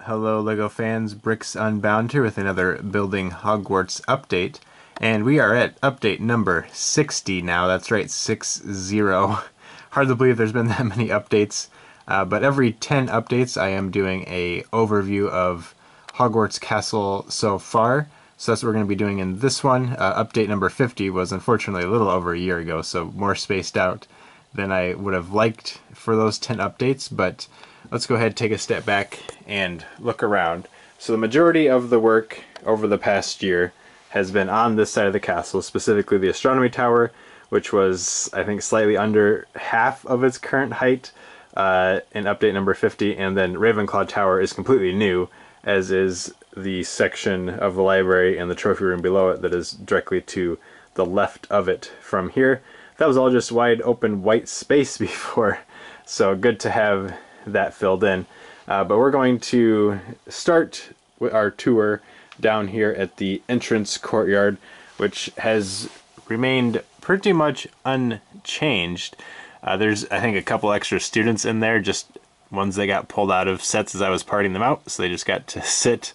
Hello LEGO fans, Bricks Unbound here with another Building Hogwarts update. And we are at update number 60 now, that's right, 60. Hard to believe there's been that many updates. But every 10 updates I am doing a overview of Hogwarts Castle so far. So that's what we're going to be doing in this one. Update number 50 was unfortunately a little over a year ago, so more spaced out than I would have liked for those 10 updates, but let's go ahead and take a step back and look around. So the majority of the work over the past year has been on this side of the castle, specifically the astronomy tower, which was, I think, slightly under half of its current height in update number 50, and then Ravenclaw Tower is completely new, as is the section of the library and the trophy room below it that is directly to the left of it from here. That was all just wide open white space before, so good to have that filled in. But we're going to start with our tour down here at the entrance courtyard, which has remained pretty much unchanged. There's, I think, a couple extra students in there, just ones that got pulled out of sets as I was parting them out, so they just got to sit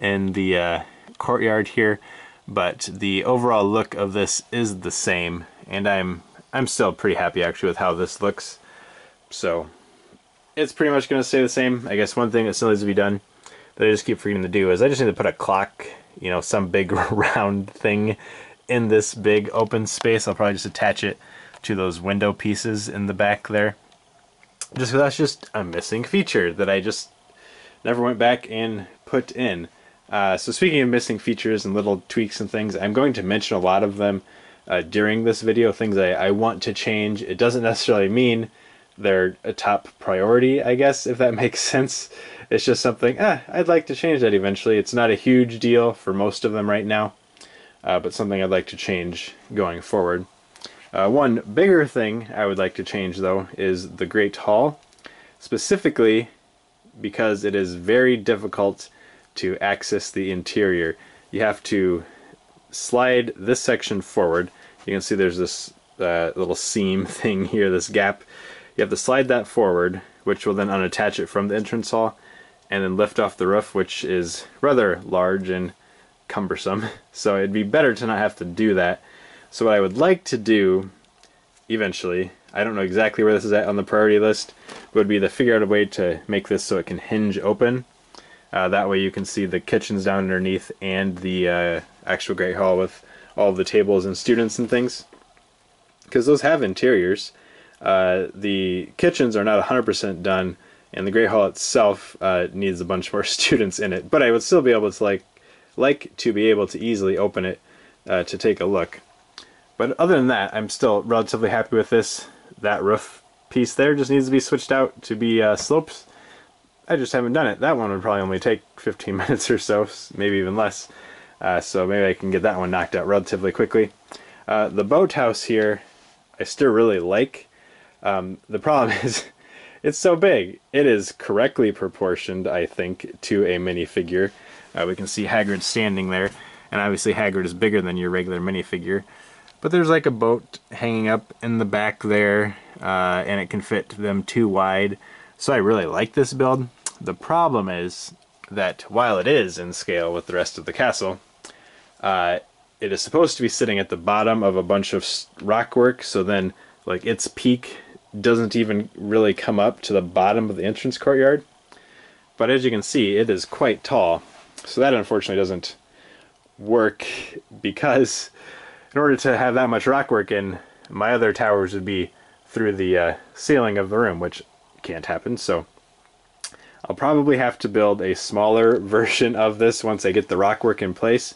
in the courtyard here. But the overall look of this is the same, and I'm still pretty happy actually with how this looks. So it's pretty much going to stay the same. I guess one thing that still needs to be done that I just keep forgetting to do is I just need to put a clock, you know, some big round thing in this big open space. I'll probably just attach it to those window pieces in the back there. Just because that's just a missing feature that I just never went back and put in. So speaking of missing features and little tweaks and things, I'm going to mention a lot of them during this video, things I want to change. It doesn't necessarily mean they're a top priority, I guess, if that makes sense. It's just something, I'd like to change that eventually. It's not a huge deal for most of them right now, but something I'd like to change going forward. One bigger thing I would like to change, though, is the Great Hall, specifically because it is very difficult to access the interior. You have to slide this section forward. You can see there's this little seam thing here, this gap. You have to slide that forward, which will then unattach it from the entrance hall, and then lift off the roof, which is rather large and cumbersome. So it'd be better to not have to do that. So what I would like to do eventually, I don't know exactly where this is at on the priority list, would be to figure out a way to make this so it can hinge open. That way you can see the kitchens down underneath and the actual Great Hall with all the tables and students and things. Because those have interiors. The kitchens are not 100% done, and the Great Hall itself needs a bunch more students in it. But I would still be able to like to be able to easily open it to take a look. But other than that, I'm still relatively happy with this. That roof piece there just needs to be switched out to be sloped. I just haven't done it. That one would probably only take 15 minutes or so, maybe even less. So maybe I can get that one knocked out relatively quickly. The boathouse here, I still really like. The problem is, it's so big. It is correctly proportioned, I think, to a minifigure. We can see Hagrid standing there, and obviously Hagrid is bigger than your regular minifigure. But there's like a boat hanging up in the back there, and it can fit them too wide. So I really like this build. The problem is that while it is in scale with the rest of the castle, it is supposed to be sitting at the bottom of a bunch of rockwork, so then like its peak doesn't even really come up to the bottom of the entrance courtyard. But as you can see, it is quite tall, so that unfortunately doesn't work, because in order to have that much rockwork in, my other towers would be through the ceiling of the room, which can't happen. So I'll probably have to build a smaller version of this once I get the rockwork in place.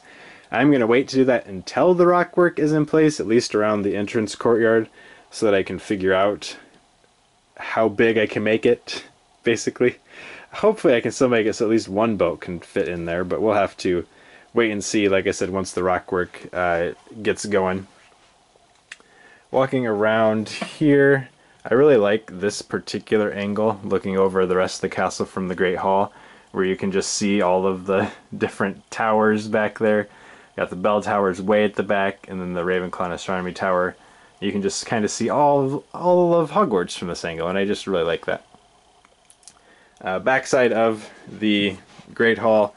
I'm going to wait to do that until the rockwork is in place, at least around the entrance courtyard, so that I can figure out how big I can make it, basically. Hopefully I can still make it so at least one boat can fit in there, but we'll have to wait and see, like I said, once the rockwork gets going. Walking around here, I really like this particular angle, looking over the rest of the castle from the Great Hall, where you can just see all of the different towers back there. Got the bell towers way at the back, and then the Ravenclaw Astronomy Tower. You can just kind of see all of Hogwarts from this angle, and I just really like that. Backside of the Great Hall,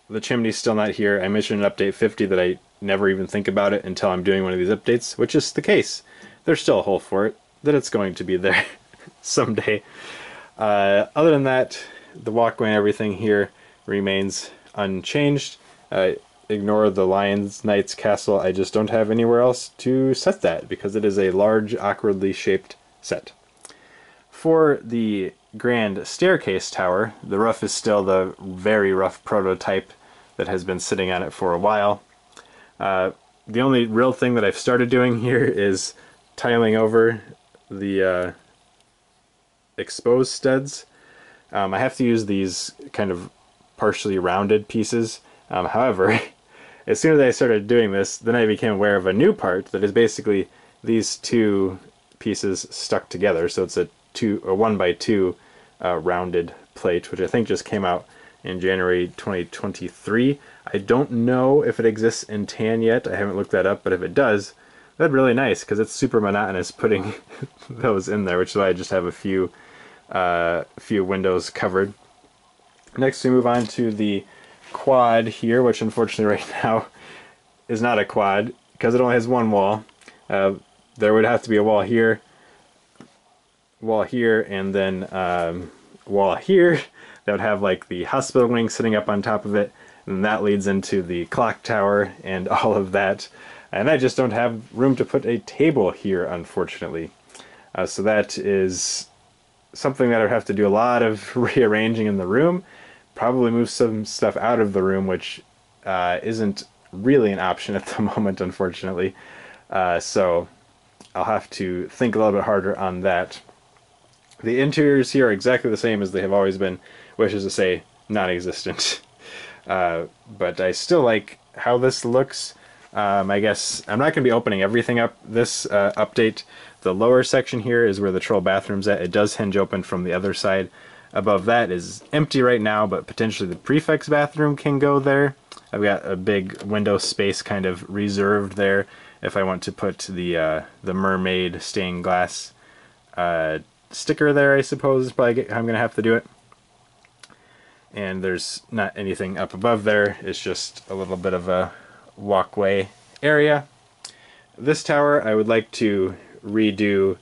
the chimney's still not here. I mentioned in update 50 that I never even think about it until I'm doing one of these updates, which is the case. There's still a hole for it, that it's going to be there someday. Other than that, the walkway and everything here remains unchanged. Ignore the Lions Knights castle. I just don't have anywhere else to set that because it is a large, awkwardly shaped set. For the grand staircase tower, the roof is still the very rough prototype that has been sitting on it for a while. The only real thing that I've started doing here is tiling over the exposed studs. I have to use these kind of partially rounded pieces. However, as soon as I started doing this, then I became aware of a new part that is basically these two pieces stuck together. So it's a 1x2 rounded plate, which I think just came out in January 2023. I don't know if it exists in tan yet. I haven't looked that up, but if it does, that'd be really nice because it's super monotonous putting those in there, which is why I just have a few windows covered. Next we move on to the quad here, which unfortunately right now is not a quad because it only has one wall. There would have to be a wall here, and then wall here that would have like the hospital wing sitting up on top of it, and that leads into the clock tower and all of that. And I just don't have room to put a table here, unfortunately. So that is something that I would have to do a lot of rearranging in the room. Probably move some stuff out of the room, which isn't really an option at the moment, unfortunately. So I'll have to think a little bit harder on that. The interiors here are exactly the same as they have always been, which is to say, non-existent. But I still like how this looks. I guess I'm not going to be opening everything up this update. The lower section here is where the troll bathroom's at. It does hinge open from the other side. Above that is empty right now, but potentially the prefect's bathroom can go there. I've got a big window space kind of reserved there if I want to put the mermaid stained glass sticker there, I suppose is probably how I'm going to have to do it. And there's not anything up above there. It's just a little bit of a walkway area. This tower I would like to redo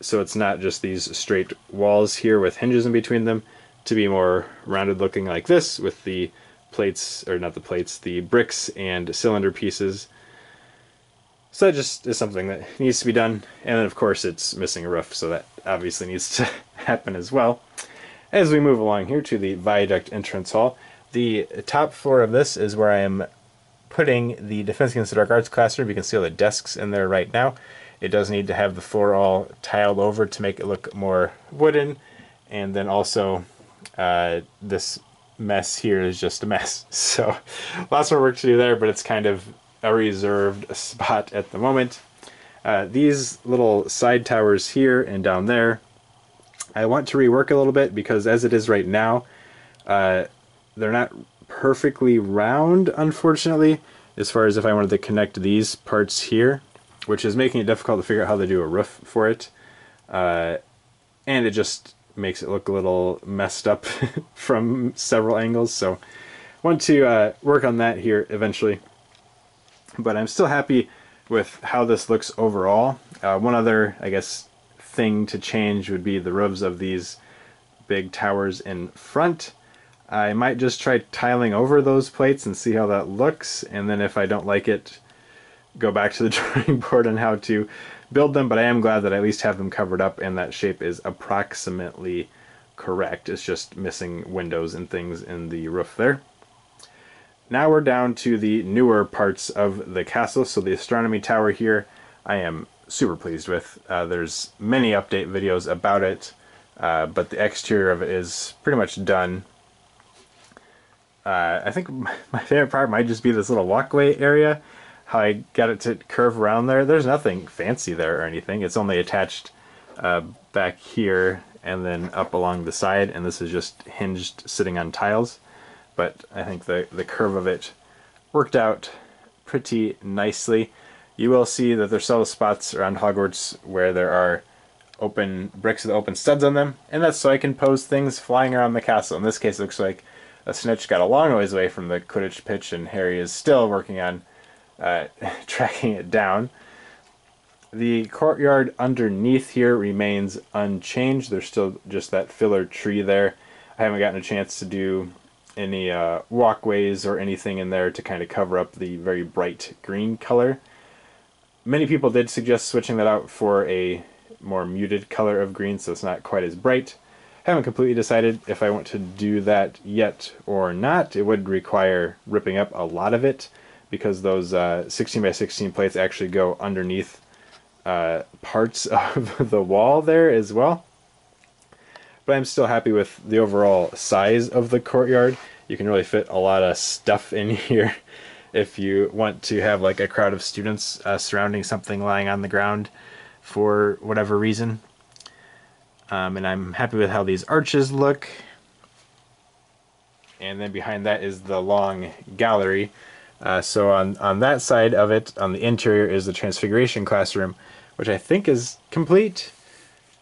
so it's not just these straight walls here with hinges in between them, to be more rounded looking like this with the plates, or not the plates, the bricks and cylinder pieces. So that just is something that needs to be done. And then of course it's missing a roof, so that obviously needs to happen as well. As we move along here to the viaduct entrance hall, the top floor of this is where I am putting the Defense Against the Dark Arts classroom. You can see all the desks in there right now. It does need to have the floor all tiled over to make it look more wooden. And then also this mess here is just a mess. So lots more work to do there, but it's kind of a reserved spot at the moment. These little side towers here and down there, I want to rework a little bit because as it is right now, they're not perfectly round, unfortunately, as far as if I wanted to connect these parts here, which is making it difficult to figure out how to do a roof for it. And it just makes it look a little messed up from several angles, so I want to work on that here eventually. But I'm still happy with how this looks overall. One other, I guess, thing to change would be the roofs of these big towers in front. I might just try tiling over those plates and see how that looks, and then if I don't like it, go back to the drawing board on how to build them. But I am glad that I at least have them covered up and that shape is approximately correct. It's just missing windows and things in the roof there. Now we're down to the newer parts of the castle. So the astronomy tower here I am super pleased with. There's many update videos about it, but the exterior of it is pretty much done. I think my favorite part might just be this little walkway area. How I got it to curve around there. There's nothing fancy there or anything. It's only attached back here and then up along the side, and this is just hinged sitting on tiles. But I think the curve of it worked out pretty nicely. You will see that there's several spots around Hogwarts where there are open bricks with open studs on them, and that's so I can pose things flying around the castle. In this case, it looks like a snitch got a long ways away from the Quidditch pitch, and Harry is still working on tracking it down. The courtyard underneath here remains unchanged. There's still just that filler tree there. I haven't gotten a chance to do any walkways or anything in there to kind of cover up the very bright green color. Many people did suggest switching that out for a more muted color of green so it's not quite as bright. Haven't completely decided if I want to do that yet or not. It would require ripping up a lot of it because those 16 by 16 plates actually go underneath parts of the wall there as well. But I'm still happy with the overall size of the courtyard. You can really fit a lot of stuff in here if you want to have like a crowd of students surrounding something lying on the ground for whatever reason. And I'm happy with how these arches look. And then behind that is the long gallery. So on that side of it, on the interior, is the Transfiguration classroom, which I think is complete.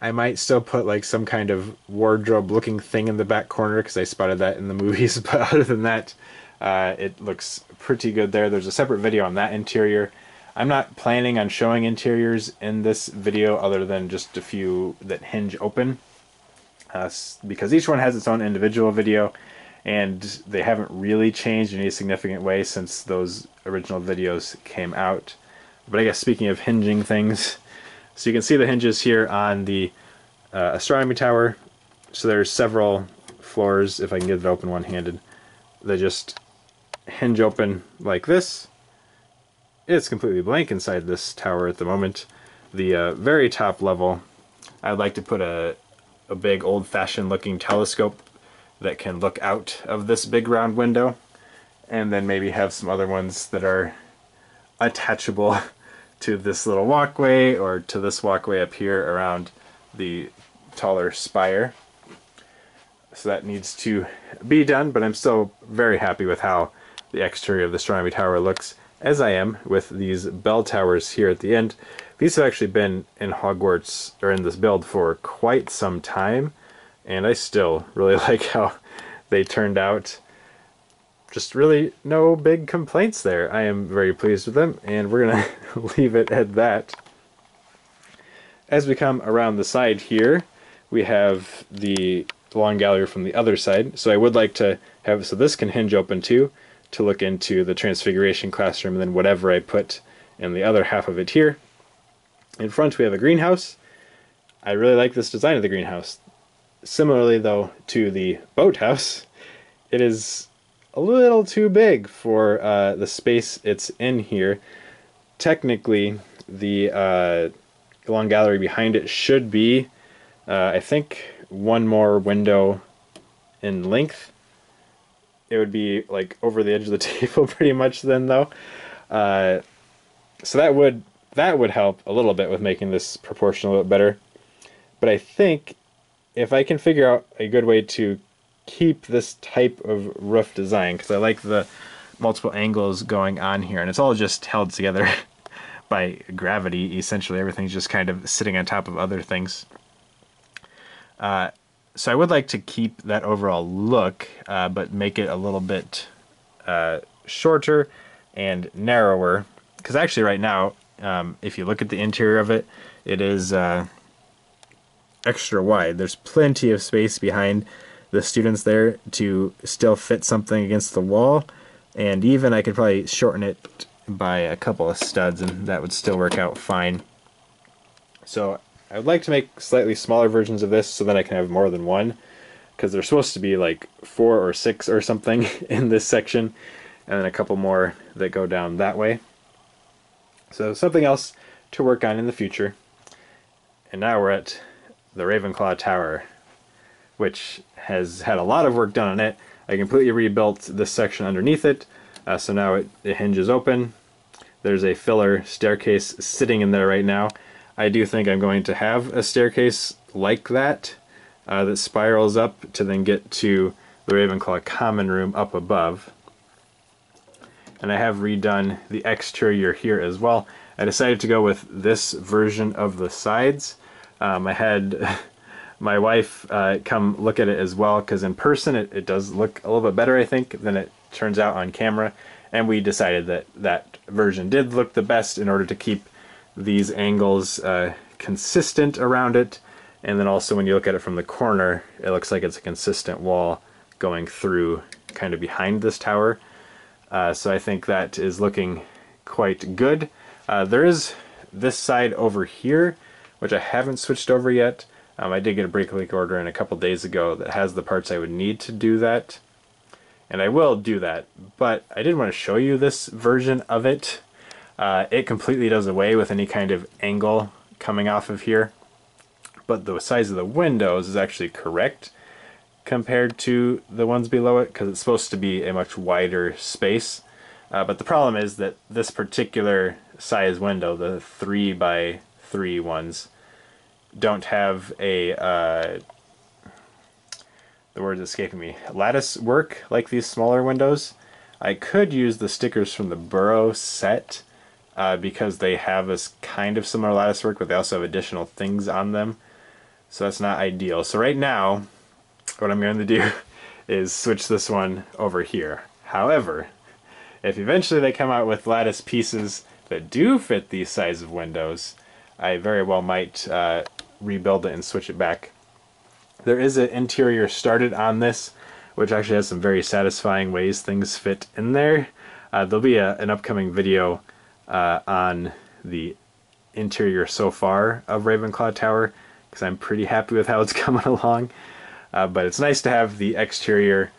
I might still put like some kind of wardrobe looking thing in the back corner because I spotted that in the movies, but other than that, it looks pretty good there. There's a separate video on that interior. I'm not planning on showing interiors in this video other than just a few that hinge open, because each one has its own individual video and they haven't really changed in any significant way since those original videos came out. But I guess speaking of hinging things, so you can see the hinges here on the astronomy tower. So there's several floors, if I can get it open one-handed. They just hinge open like this. It's completely blank inside this tower at the moment. The very top level, I'd like to put a big old-fashioned looking telescope that can look out of this big round window, and then maybe have some other ones that are attachable to this little walkway or to this walkway up here around the taller spire. So that needs to be done, but I'm still very happy with how the exterior of the astronomy tower looks, as I am with these bell towers here at the end. These have actually been in Hogwarts, or in this build, for quite some time, and I still really like how they turned out. Just really no big complaints there. I am very pleased with them, and we're going to leave it at that. As we come around the side here, we have the long gallery from the other side. So I would like to have, so this can hinge open too, to look into the Transfiguration classroom, and then whatever I put in the other half of it here. In front we have a greenhouse. I really like this design of the greenhouse. Similarly though to the boathouse, it is a little too big for the space it's in here. Technically, the long gallery behind it should be, I think, one more window in length. It would be like over the edge of the table pretty much then though. So that would help a little bit with making this proportion a little bit better. But I think if I can figure out a good way to keep this type of roof design, because I like the multiple angles going on here, and it's all just held together by gravity. Essentially everything's just kind of sitting on top of other things. So I would like to keep that overall look, but make it a little bit shorter and narrower, because actually right now, if you look at the interior of it, it is extra wide. There's plenty of space behind the students there to still fit something against the wall, and even I could probably shorten it by a couple of studs and that would still work out fine. So I would like to make slightly smaller versions of this so that I can have more than one, because there's supposed to be like 4 or 6 or something in this section, and then a couple more that go down that way. So something else to work on in the future. And now we're at the Ravenclaw Tower, which has had a lot of work done on it. I completely rebuilt this section underneath it, so now it hinges open. There's a filler staircase sitting in there right now. I do think I'm going to have a staircase like that, that spirals up to then get to the Ravenclaw common room up above. And I have redone the exterior here as well. I decided to go with this version of the sides. I had my wife come look at it as well, because in person it does look a little bit better, I think, than it turns out on camera. And we decided that that version did look the best in order to keep these angles consistent around it. And then also when you look at it from the corner, it looks like it's a consistent wall going through kind of behind this tower. So I think that is looking quite good. There is this side over here, which I haven't switched over yet. I did get a brake link order in a couple days ago that has the parts I would need to do that. And I will do that, but I did want to show you this version of it. It completely does away with any kind of angle coming off of here, but the size of the windows is actually correct compared to the ones below it, because it's supposed to be a much wider space. But the problem is that this particular size window, the 3x3 ones, don't have a the word's escaping me, lattice work like these smaller windows. I could use the stickers from the Burrow set because they have this kind of similar lattice work, but they also have additional things on them. So that's not ideal. So right now, what I'm going to do is switch this one over here. However, if eventually they come out with lattice pieces that do fit these size of windows, I very well might rebuild it and switch it back. There is an interior started on this, which actually has some very satisfying ways things fit in there. There'll be an upcoming video on the interior so far of Ravenclaw Tower, because I'm pretty happy with how it's coming along. But it's nice to have the exterior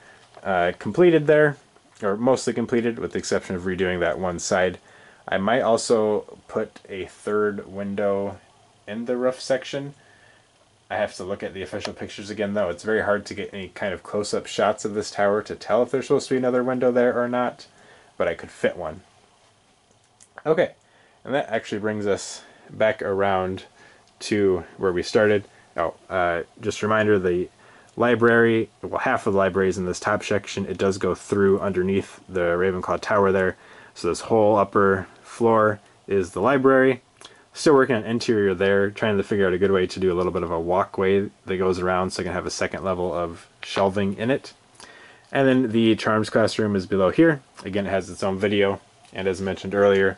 completed there, or mostly completed, with the exception of redoing that one side. I might also put a third window in the roof section. I have to look at the official pictures again, though. It's very hard to get any kind of close-up shots of this tower to tell if there's supposed to be another window there or not, but I could fit one. Okay, and that actually brings us back around to where we started. Just a reminder, the library, well, half of the library is in this top section. It does go through underneath the Ravenclaw Tower there, so this whole upper floor is the library. Still working on interior there, trying to figure out a good way to do a little bit of a walkway that goes around so I can have a second level of shelving in it. And then the Charms classroom is below here. Again, it has its own video, and as mentioned earlier,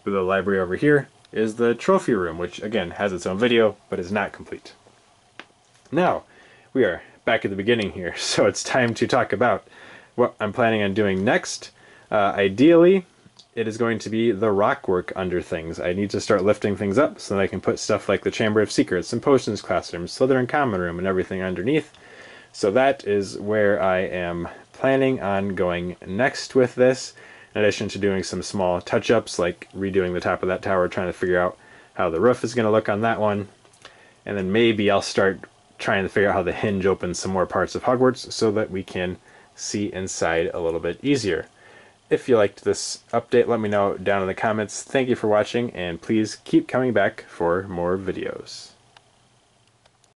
below the library over here is the trophy room, which again has its own video, but is not complete. Now, we are back at the beginning here, so it's time to talk about what I'm planning on doing next. Ideally, it is going to be the rock work under things. I need to start lifting things up so that I can put stuff like the Chamber of Secrets and Potions classroom, Slytherin Common Room, and everything underneath. So that is where I am planning on going next with this, in addition to doing some small touch-ups like redoing the top of that tower, trying to figure out how the roof is going to look on that one. And then maybe I'll start trying to figure out how the hinge opens some more parts of Hogwarts so that we can see inside a little bit easier. If you liked this update, let me know down in the comments. Thank you for watching, and please keep coming back for more videos.